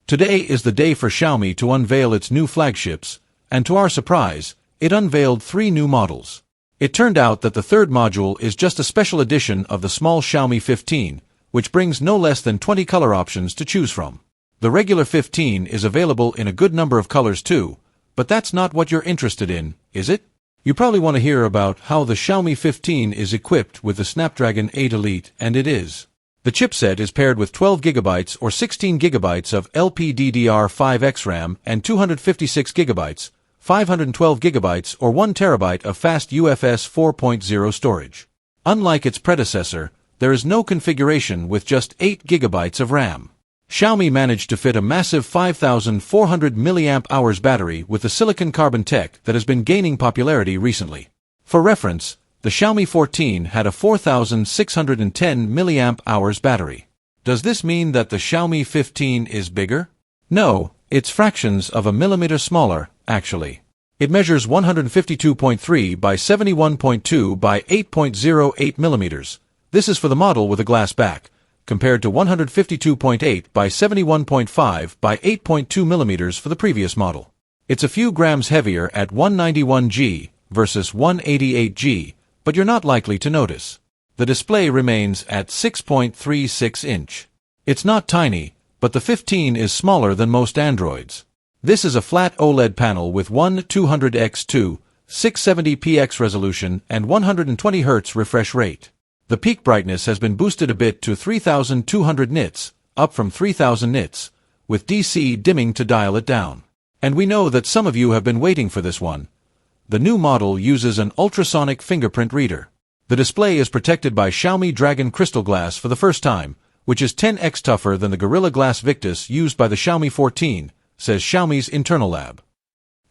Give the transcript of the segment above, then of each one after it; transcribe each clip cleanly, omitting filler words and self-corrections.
Today is the day for Xiaomi to unveil its new flagships, and to our surprise, it unveiled 3 new models. It turned out that the third module is just a special edition of the small Xiaomi 15, which brings no less than 20 color options to choose from. The regular 15 is available in a good number of colors too, but that's not what you're interested in, is it? You probably want to hear about how the Xiaomi 15 is equipped with the Snapdragon 8 Elite, and it is. The chipset is paired with 12GB or 16GB of LPDDR5X RAM and 256GB, 512GB or 1TB of fast UFS 4.0 storage. Unlike its predecessor, there is no configuration with just 8GB of RAM. Xiaomi managed to fit a massive 5,400 mAh battery with the silicon carbon tech that has been gaining popularity recently. For reference, the Xiaomi 14 had a 4,610 mAh battery. Does this mean that the Xiaomi 15 is bigger? No, it's fractions of a millimeter smaller, actually. It measures 152.3 by 71.2 by 8.08 millimeters. This is for the model with a glass back, compared to 152.8 by 71.5 by 8.2 millimeters for the previous model. It's a few grams heavier at 191G versus 188G, but you're not likely to notice. The display remains at 6.36 inch. It's not tiny, but the 15 is smaller than most Androids. This is a flat OLED panel with 1200x2, 670px resolution and 120Hz refresh rate. The peak brightness has been boosted a bit to 3200 nits, up from 3000 nits, with DC dimming to dial it down. And we know that some of you have been waiting for this one. The new model uses an ultrasonic fingerprint reader. The display is protected by Xiaomi Dragon crystal glass for the first time, which is 10x tougher than the Gorilla Glass Victus used by the Xiaomi 14, says Xiaomi's internal lab.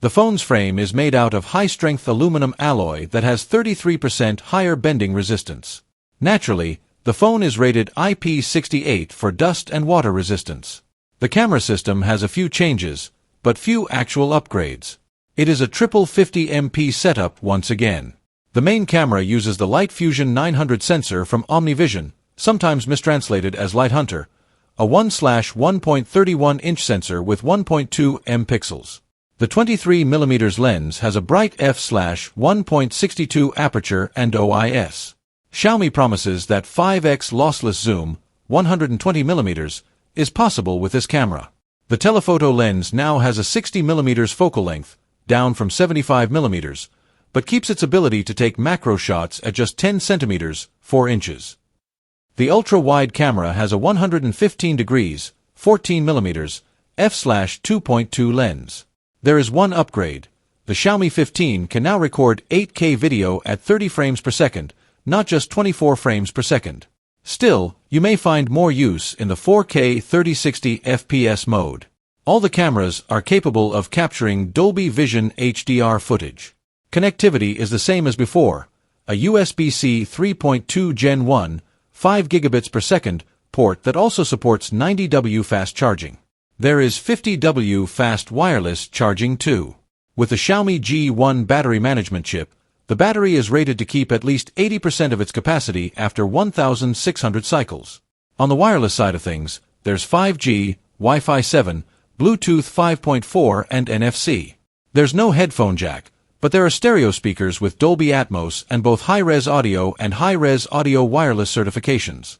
The phone's frame is made out of high-strength aluminum alloy that has 33% higher bending resistance. Naturally, the phone is rated IP68 for dust and water resistance. The camera system has a few changes, but few actual upgrades. It is a triple 50MP setup once again. The main camera uses the Light Fusion 900 sensor from OmniVision, sometimes mistranslated as Light Hunter, a 1/1.31-inch sensor with 1.2 M pixels. The 23mm lens has a bright f/1.62 aperture and OIS. Xiaomi promises that 5x lossless zoom, 120mm, is possible with this camera. The telephoto lens now has a 60mm focal length, down from 75mm, but keeps its ability to take macro shots at just 10 cm, 4 inches. The ultra-wide camera has a 115 degrees, 14mm, f/2.2 lens. There is one upgrade. The Xiaomi 15 can now record 8K video at 30 frames per second, not just 24 frames per second. Still, you may find more use in the 4K 3060 FPS mode. All the cameras are capable of capturing Dolby Vision HDR footage. Connectivity is the same as before, a USB-C 3.2 Gen 1, 5 gigabits per second port that also supports 90W fast charging. There is 50W fast wireless charging too. With the Xiaomi G1 battery management chip, the battery is rated to keep at least 80% of its capacity after 1,600 cycles. On the wireless side of things, there's 5G, Wi-Fi 7, Bluetooth 5.4 and NFC. There's no headphone jack, but there are stereo speakers with Dolby Atmos and both high-res audio and high-res audio wireless certifications.